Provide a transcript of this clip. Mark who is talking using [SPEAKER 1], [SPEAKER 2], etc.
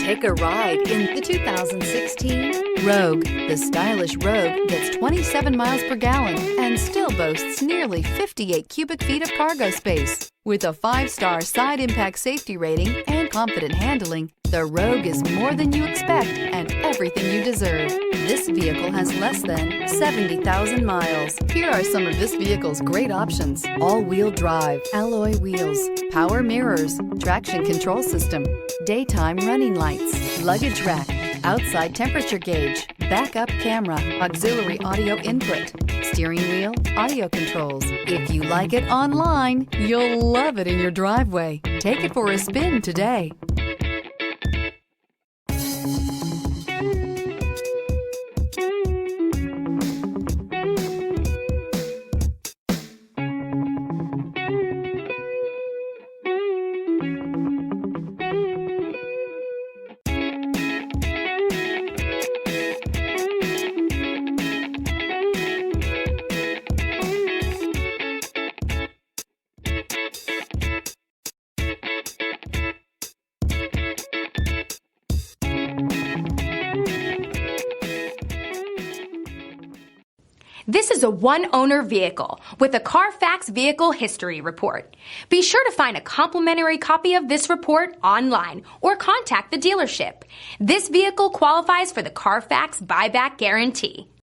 [SPEAKER 1] Take a ride in the 2016 Rogue. The stylish Rogue gets 27 miles per gallon and still boasts nearly 58 cubic feet of cargo space. With a 5-star side impact safety rating and confident handling, the Rogue is more than you expect and everything you deserve. This vehicle has less than 70,000 miles. Here are some of this vehicle's great options: all-wheel drive, alloy wheels, power mirrors, traction control system, daytime running lights, luggage rack, outside temperature gauge, backup camera, auxiliary audio input, steering wheel audio controls. If you like it online, you'll love it in your driveway. Take it for a spin today.
[SPEAKER 2] This is a one-owner vehicle with a Carfax Vehicle History Report. Be sure to find a complimentary copy of this report online or contact the dealership. This vehicle qualifies for the Carfax Buyback Guarantee.